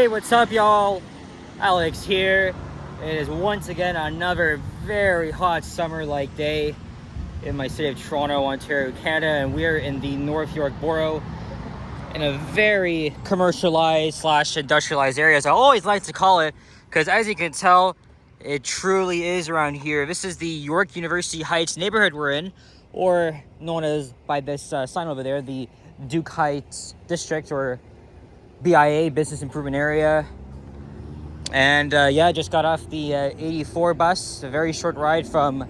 Hey, what's up, y'all? Alex here. It is once again another very hot summer-like day in my city of Toronto, Ontario, Canada, and we're in the North York Borough in a very commercialized / industrialized area, as I always like to call it, because as you can tell, it truly is around here. This is the York University Heights neighborhood we're in, or known as by this sign over there, the Duke Heights District, or BIA, Business Improvement Area. And yeah, I just got off the 84 bus, a very short ride from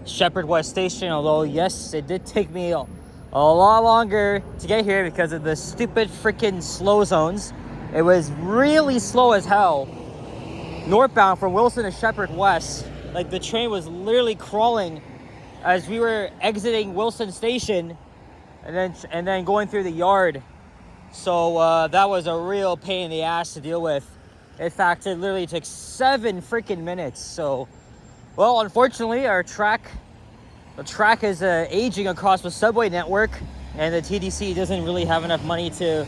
Shepherd West Station, although yes, it did take me a lot longer to get here because of the stupid freaking slow zones. It was really slow as hell. Northbound from Wilson to Shepherd West, like the train was literally crawling as we were exiting Wilson Station and then going through the yard. So that was a real pain in the ass to deal with. In fact, it literally took 7 freaking minutes. So, well, unfortunately, the track is aging across the subway network, and the TDC doesn't really have enough money to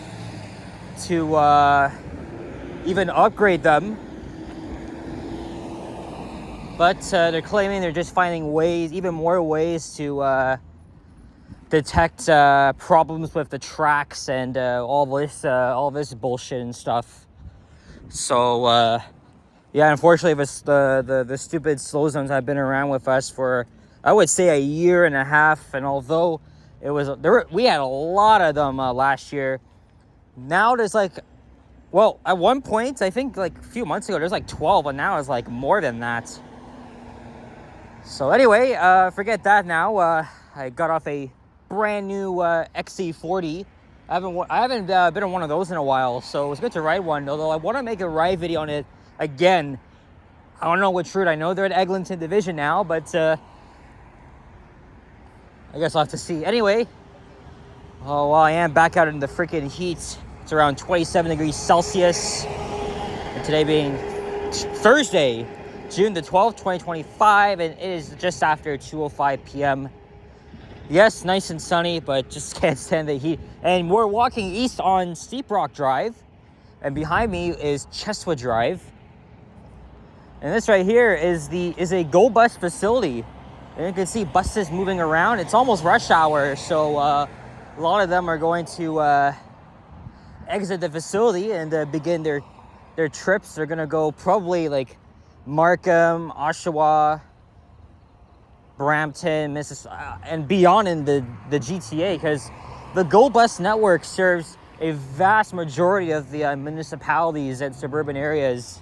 even upgrade them. But they're claiming they're just finding ways, even more ways to detect problems with the tracks and all this bullshit and stuff. So yeah, unfortunately, the stupid slow zones have been around with us for, I would say, a year and a half. And although we had a lot of them last year, now there's like, well, at one point, I think like a few months ago, there's like 12, and now it's like more than that. So anyway, forget that now. I got off a brand new XC40. I haven't been on one of those in a while, so it was good to ride one. Although I want to make a ride video on it again. I don't know which route. I know they're at Eglinton Division now, but I guess I'll have to see. Anyway, well, I am back out in the freaking heat. It's around 27 degrees Celsius, and today being Thursday, June the 12th, 2025, and it is just after 2:05 p.m. Yes, nice and sunny, but just can't stand the heat. And we're walking east on Steeprock Drive, and behind me is Chestwood Drive. And this right here is a Go Bus facility. And you can see buses moving around. It's almost rush hour, so a lot of them are going to exit the facility and begin their trips. They're gonna go probably like Markham, Oshawa, Brampton, Mississauga, and beyond in the GTA, because the Go Bus network serves a vast majority of the municipalities and suburban areas.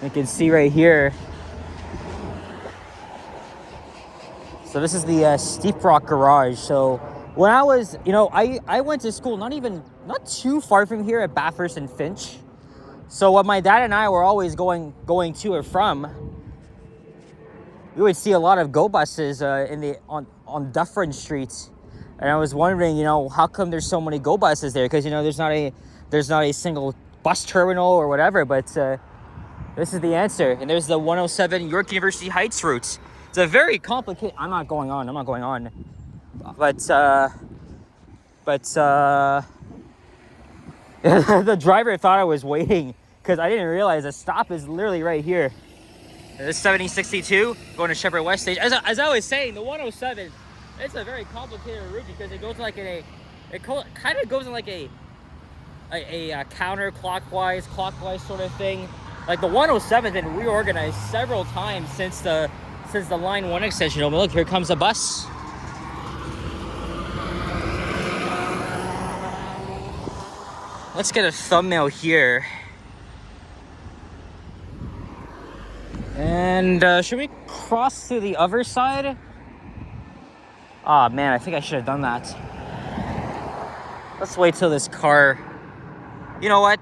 You can see right here. So this is the Steeprock garage. So when I was, I went to school not too far from here at Bathurst and Finch. So what my dad and I were always going to or from, we would see a lot of Go buses on Dufferin Street, and I was wondering, how come there's so many Go buses there? Because there's not a single bus terminal or whatever. But this is the answer, and there's the 107 York University Heights route. It's a very complicated. I'm not going on. But the driver thought I was waiting because I didn't realize the stop is literally right here. This 7062 going to Shepherd West Station. As I was saying, the 107, it's a very complicated route because it goes like it kind of goes in like a counterclockwise, clockwise sort of thing. Like the 107's been reorganized several times since the Line 1 extension opened. Look, here comes a bus. Let's get a thumbnail here. And should we cross to the other side? Oh man, I think I should have done that. Let's wait till this car. You know what?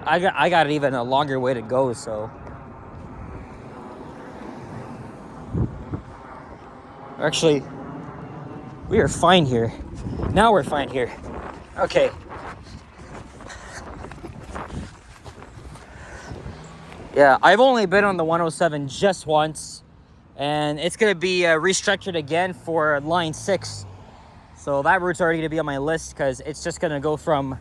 I got even a longer way to go, so. Actually, we are fine here. Now we're fine here. Okay. Yeah, I've only been on the 107 just once, and it's going to be restructured again for Line 6. So that route's already going to be on my list because it's just going to go from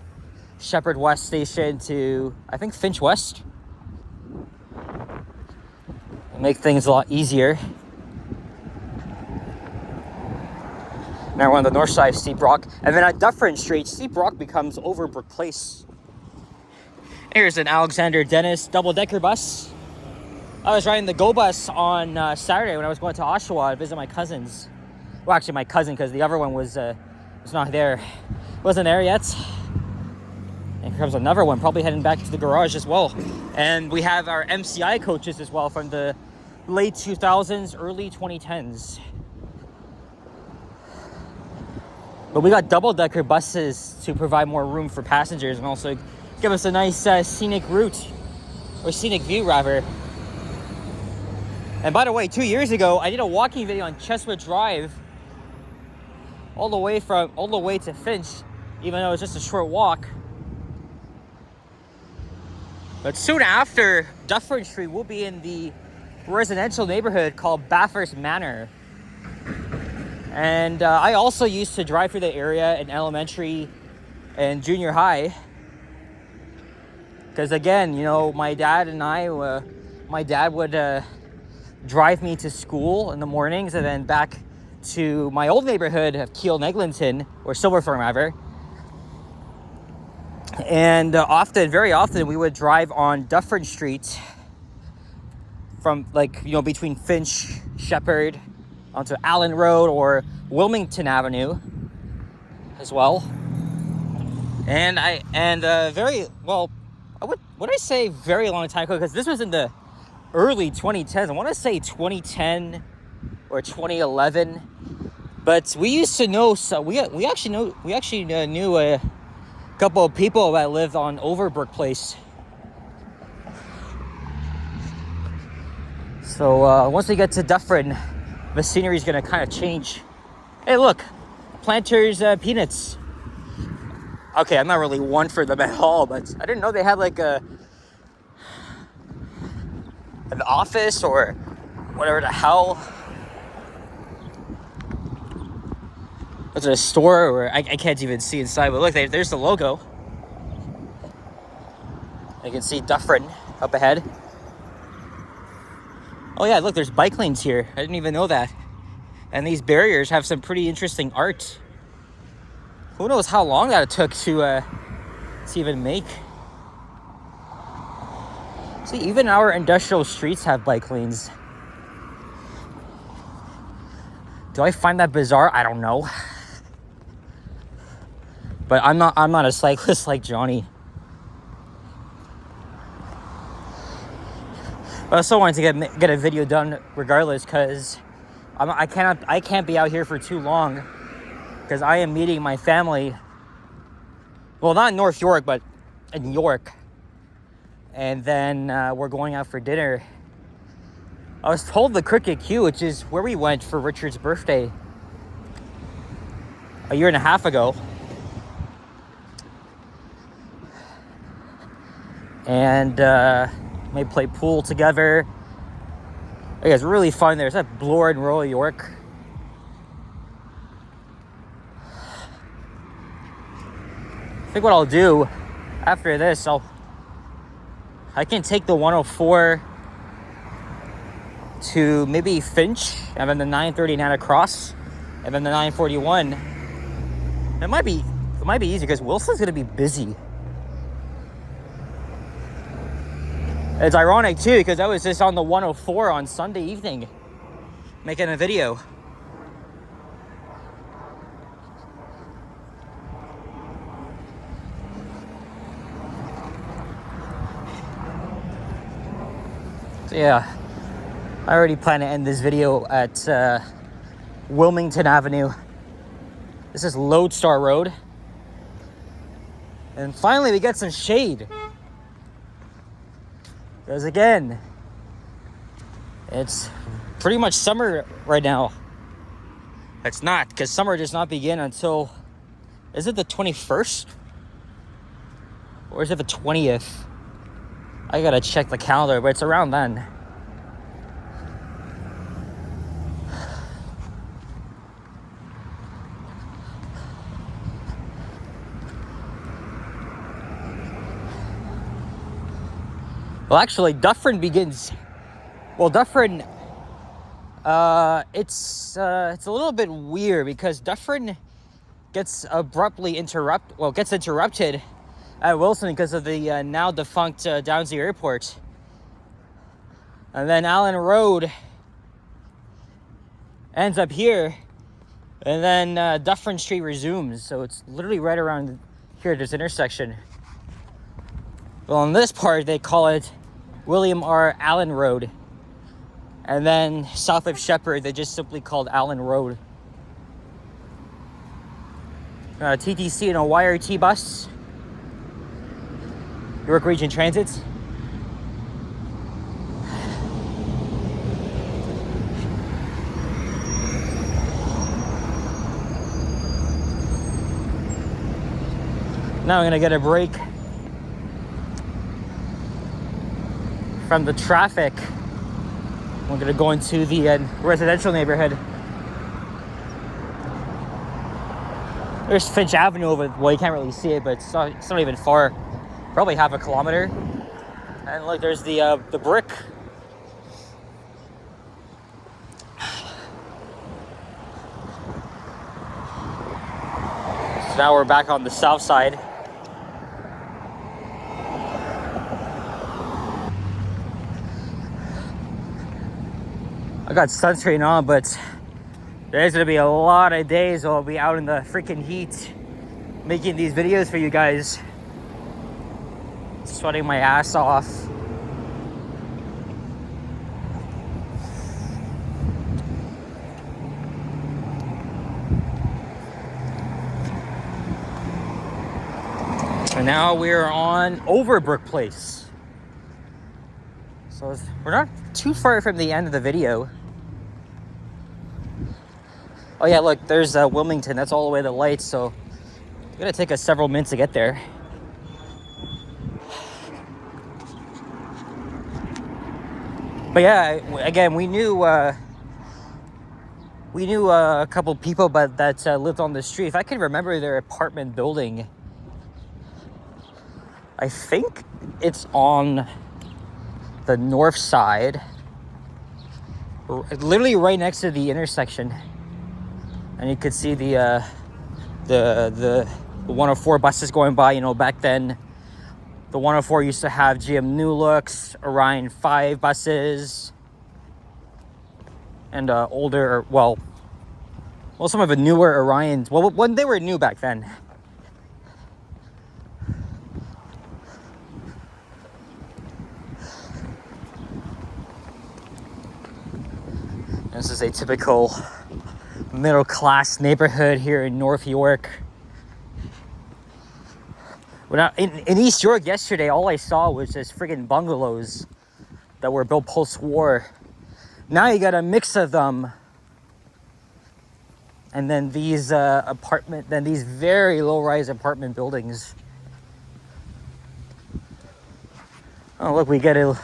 Shepherd West Station to, I think, Finch West. Make things a lot easier. Now we're on the north side of Steeprock. And then at Dufferin Street, Steeprock becomes Overbrook Place. Here's an Alexander Dennis double-decker bus. I was riding the Go Bus on Saturday when I was going to Oshawa to visit my cousins. Well, actually my cousin, because the other one was not there. Wasn't there yet. And here comes another one, probably heading back to the garage as well. And we have our MCI coaches as well from the late 2000s, early 2010s. But we got double-decker buses to provide more room for passengers and also give us a nice scenic route, or scenic view rather. And by the way, 2 years ago, I did a walking video on Chestwood Drive all the way to Finch, even though it was just a short walk. But soon after Dufferin Street, we'll be in the residential neighborhood called Bathurst Manor. And I also used to drive through the area in elementary and junior high. Because again, you know, my dad would drive me to school in the mornings and then back to my old neighborhood of Keele Eglinton, or Silverthorne rather. And very often we would drive on Dufferin Street from, like, you know, between Finch, Shepherd, onto Allen Road or Wilmington Avenue as well. And I would say very long time ago, because this was in the early 2010s. I want to say 2010 or 2011. But we used to know, so we actually knew a couple of people that lived on Overbrook Place. So once we get to Dufferin, the scenery is going to kind of change. Hey, look, Planters peanuts. Okay, I'm not really one for them at all, but I didn't know they had like an office or whatever the hell. Was it a store? Or I can't even see inside, but look, there's the logo. You can see Dufferin up ahead. Oh yeah, look, there's bike lanes here. I didn't even know that. And these barriers have some pretty interesting art. Who knows how long that it took to even make. See, even our industrial streets have bike lanes. Do I find that bizarre? I don't know. But I'm not a cyclist like Johnny. But I still wanted to get a video done regardless, because I can't be out here for too long, because I am meeting my family. Well, not in North York, but in York. And then we're going out for dinner. I was told the Cricket Q, which is where we went for Richard's birthday a year and a half ago. And may play pool together. It was really fun there. It's at Bloor in Royal York. I think what I'll do after this, I can take the 104 to maybe Finch, and then the 939 across, and then the 941. It might be easy because Wilson's gonna be busy. It's ironic too, because I was just on the 104 on Sunday evening making a video. So yeah, I already plan to end this video at Wilmington Avenue. This is Lodestar Road. And finally we get some shade. Because again, it's pretty much summer right now. It's not, because summer does not begin until, is it the 21st? Or is it the 20th? I gotta check the calendar, but it's around then. Well, actually, Dufferin begins. Well, Dufferin, it's a little bit weird because Dufferin gets interrupted at Wilson because of the now defunct Downsy Airport, and then Allen Road ends up here, and then Dufferin Street resumes. So it's literally right around here, this intersection. Well, on this part, they call it William R. Allen Road. And then south of Shepherd, they just simply called Allen Road. TTC and a YRT bus. York Region Transit. Now I'm gonna get a break from the traffic. We're gonna go into the residential neighborhood. There's Finch Avenue over. Well, you can't really see it, but it's not even far. Probably half a kilometer. And look, there's the brick. So now we're back on the south side. I got sunscreen on, but there's gonna be a lot of days where I'll be out in the freaking heat making these videos for you guys. Sweating my ass off. And now we're on Overbrook Place. So we're not too far from the end of the video. Oh yeah, look, there's Wilmington. That's all the way to the lights, so it's gonna take us several minutes to get there. But yeah, again, we knew a couple people that lived on the street. If I can remember their apartment building, I think it's on the north side, literally right next to the intersection, and you could see the 104 buses going by. You know, back then the 104 used to have GM New Looks, Orion 5 buses, and older, well, some of the newer Orions. Well, when they were new back then. This is a typical middle-class neighborhood here in North York. In East York yesterday, all I saw was just friggin' bungalows that were built post-war. Now you got a mix of them, and then these these very low-rise apartment buildings. Oh, look, we get a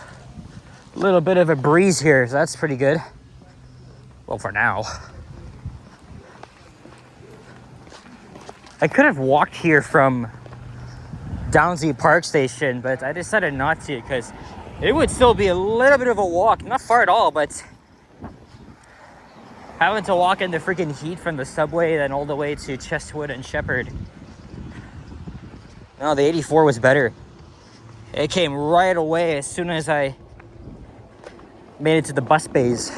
little bit of a breeze here, so that's pretty good. Well, for now. I could have walked here from Downsy Park Station, but I decided not to because it would still be a little bit of a walk. Not far at all, but having to walk in the freaking heat from the subway then all the way to Chestwood and Shepherd. No, the 84 was better. It came right away as soon as I made it to the bus bays.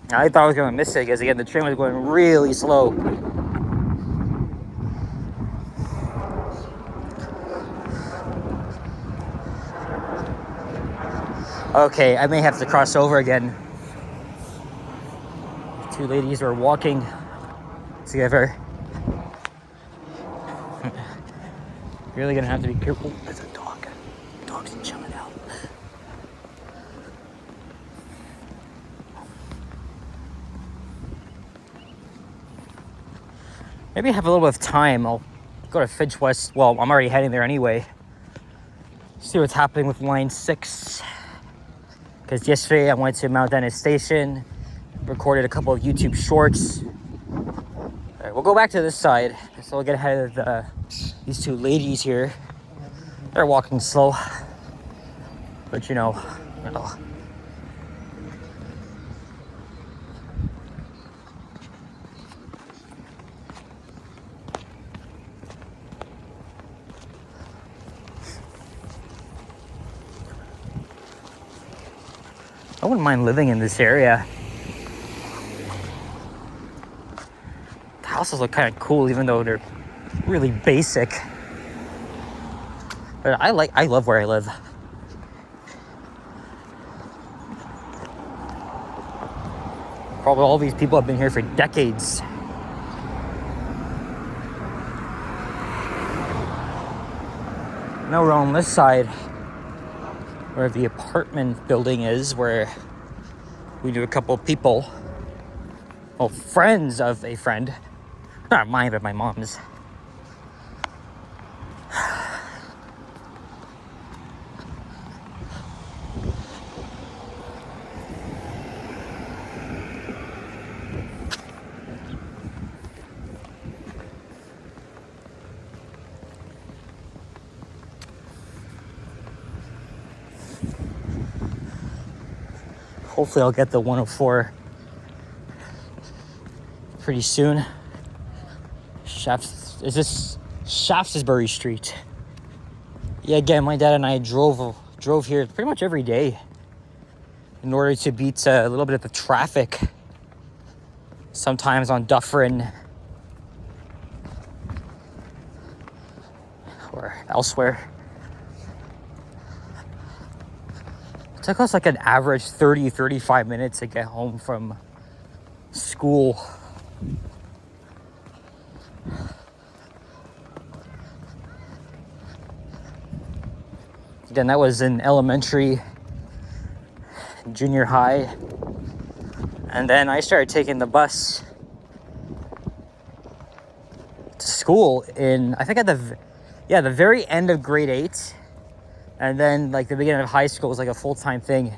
I thought I was going to miss it because, again, the train was going really slow. Okay, I may have to cross over again. Two ladies are walking together. Really going to have to be careful. There's a dog. Dog's chilling out. Maybe I have a little bit of time. I'll go to Finch West. Well, I'm already heading there anyway. See what's happening with line 6. Because yesterday I went to Mount Dennis Station, recorded a couple of YouTube shorts. All right, we'll go back to this side. So we'll get ahead of these two ladies here. They're walking slow. But you know, I wouldn't mind living in this area. The houses look kind of cool, even though they're really basic. But I love where I live. Probably all these people have been here for decades. Now we're on this side where the apartment building is, where we knew a couple of people. Well, friends of a friend. Not mine, but my mom's. Hopefully I'll get the 104 pretty soon. Is this Shaftesbury Street? Yeah, again, my dad and I drove here pretty much every day in order to beat a little bit of the traffic sometimes on Dufferin or elsewhere. It took us like an average 35 minutes to get home from school. Again, that was in elementary, junior high. And then I started taking the bus to school in, I think at the very end of grade 8. And then like the beginning of high school was like a full-time thing.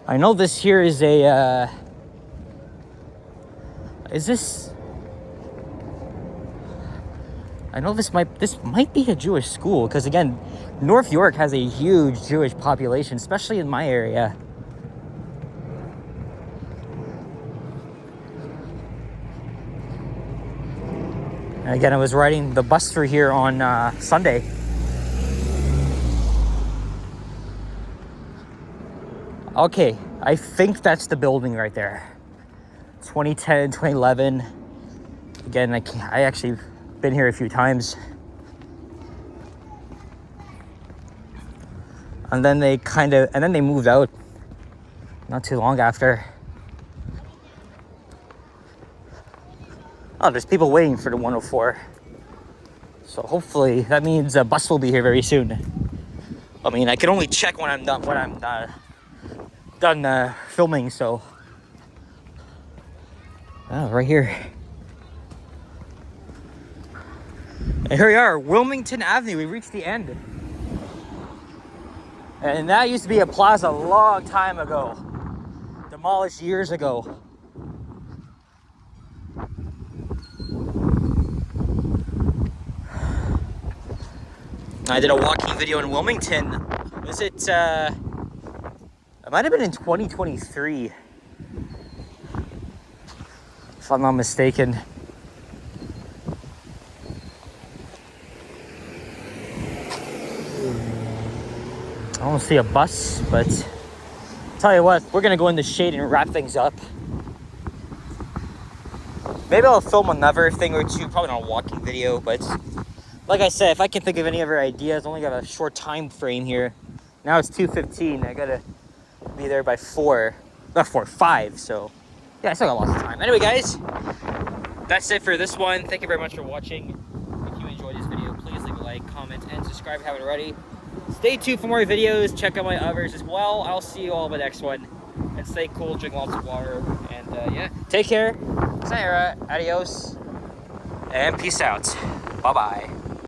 I know this here is a, I know this might be a Jewish school, because again, North York has a huge Jewish population, especially in my area. And again, I was riding the bus through here on Sunday. Okay, I think that's the building right there. 2010, 2011. Again, I actually been here a few times. And then they moved out not too long after. Oh, there's people waiting for the 104. So hopefully that means a bus will be here very soon. I mean, I can only check when I'm done filming, so. Oh, right here. And here we are, Wilmington Avenue. We reached the end. And that used to be a plaza a long time ago. Demolished years ago. I did a walking video in Wilmington. Was it, it might have been in 2023. If I'm not mistaken. I don't see a bus, but tell you what, we're gonna go in the shade and wrap things up. Maybe I'll film another thing or two, probably not a walking video, but like I said, if I can think of any other ideas, I only got a short time frame here. Now it's 2:15, I gotta be there by 5, so yeah, I still got lots of time. Anyway guys, that's it for this one. Thank you very much for watching. If you enjoyed this video, please leave a like, comment, and subscribe if you haven't already. Stay tuned for more videos. Check out my others as well. I'll see you all in the next one. And stay cool, drink lots of water, and yeah, take care. Sayonara, adios, and peace out. Bye-bye.